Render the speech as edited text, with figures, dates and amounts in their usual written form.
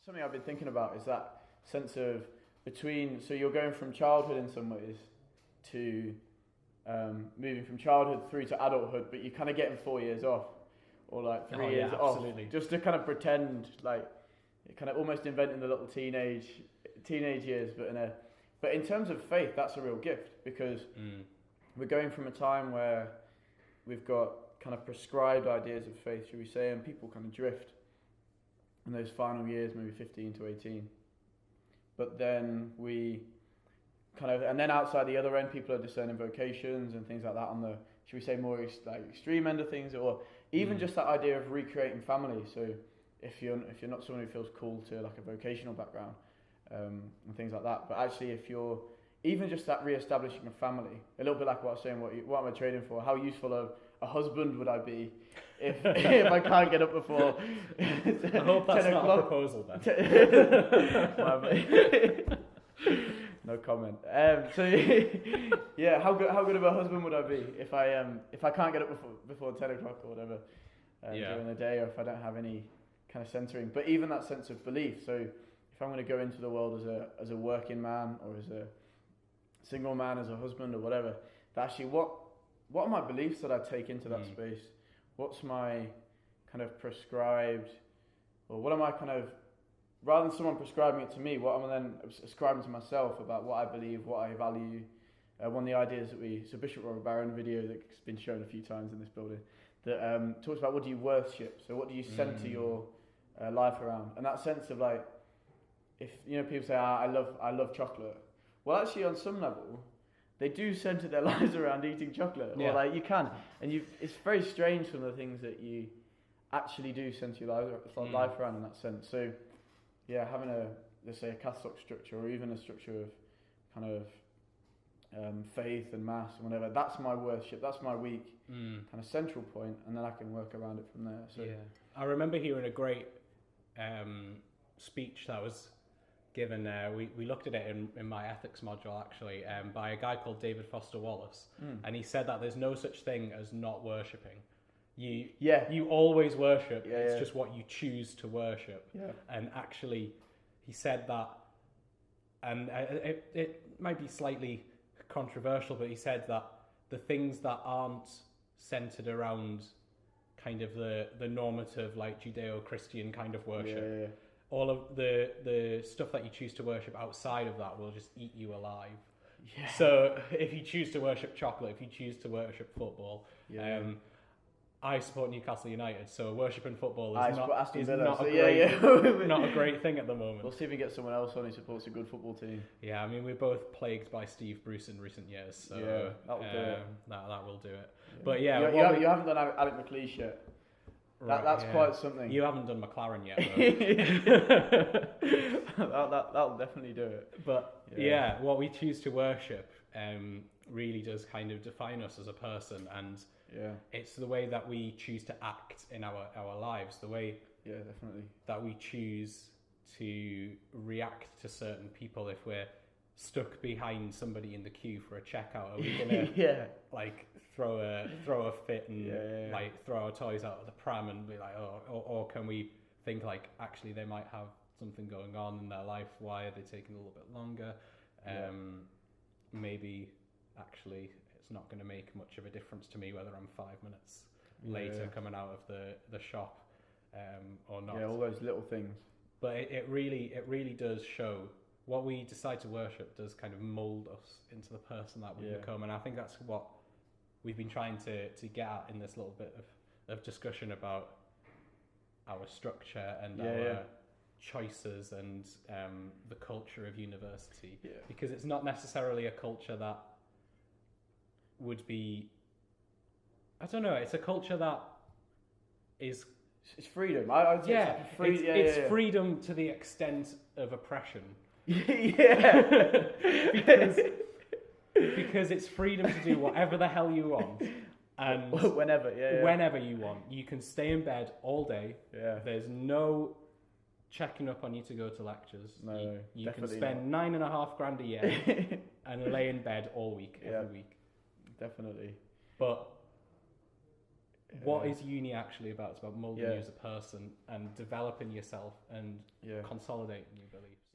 Something I've been thinking about is that sense of between, so you're going from childhood in some ways to moving from childhood through to adulthood, but you're kind of getting 4 years off or like 3 years off, just to kind of pretend like you're kind of almost inventing the little teenage years, but in terms of faith, that's a real gift because we're going from a time where we've got kind of prescribed ideas of faith, should we say, and people kind of drift in those final years, maybe 15 to 18. But then we kind of, and then outside the other end, people are discerning vocations and things like that on the, should we say, more like extreme end of things, or even just that idea of recreating family. So if you're not someone who feels called to like a vocational background and things like that, but actually if you're even just that re-establishing a family, a little bit like what I was saying, what am I trading for? How useful of a husband would I be if if I can't get up before? I hope that's not a proposal then. No comment. So yeah, how good of a husband would I be if I can't get up before 10 o'clock or whatever during the day, or if I don't have any kind of centering? But even that sense of belief. So if I'm going to go into the world as a working man or as a single man, as a husband or whatever, that actually what are my beliefs that I take into that space? What's my kind of prescribed, or what am I kind of, rather than someone prescribing it to me, what am I then ascribing to myself about what I believe, what I value? One of the ideas that so Bishop Robert Barron video that's been shown a few times in this building, that talks about what do you worship? So what do you center your life around? And that sense of like, if people say, I love chocolate. Well, actually, on some level, they do center their lives around eating chocolate, or like you can, and it's very strange some of the things that you actually do center your life around in that sense. So, yeah, having let's say a Catholic structure, or even a structure of kind of faith and mass and whatever, that's my worship, that's my week kind of central point, and then I can work around it from there. So, I remember hearing a great speech that was given, we looked at it in my ethics module actually, by a guy called David Foster Wallace, and he said that there's no such thing as not worshipping. You always worship. It's just what you choose to worship. And actually, he said that, and it might be slightly controversial, but he said that the things that aren't centered around kind of the normative, like Judeo-Christian kind of worship, all of the stuff that you choose to worship outside of that will just eat you alive. So if you choose to worship chocolate, if you choose to worship football, I support Newcastle United, so worshipping football is not a great thing at the moment. We'll see if we get someone else on who supports a good football team. Yeah, I mean, we're both plagued by Steve Bruce in recent years, so that'll do it. That will do it. Yeah. But you haven't done Alec McLeish yet. That's quite something. You haven't done McLaren yet, though. That'll definitely do it. But what we choose to worship really does kind of define us as a person, and it's the way that we choose to act in our lives, the way definitely that we choose to react to certain people. If we're stuck behind somebody in the queue for a checkout, are we gonna like throw a fit and like throw our toys out of the pram and be like, or can we think like, actually they might have something going on in their life, why are they taking a little bit longer? Maybe actually it's not going to make much of a difference to me whether I'm 5 minutes later coming out of the shop or not. All those little things. But it really does show what we decide to worship does kind of mold us into the person that we become, and I think that's what we've been trying to get at in this little bit of discussion about our structure and our choices and the culture of university, because it's not necessarily a culture that would be, I don't know, it's a culture that is, it's freedom. I'd say it's freedom to the extent of oppression. Because it's freedom to do whatever the hell you want, and whenever you want. You can stay in bed all day. There's no checking up on you to go to lectures. No, you can spend $9,500 a year and lay in bed all week, every week. Definitely. But what is uni actually about? It's about molding you as a person and developing yourself and consolidating your beliefs.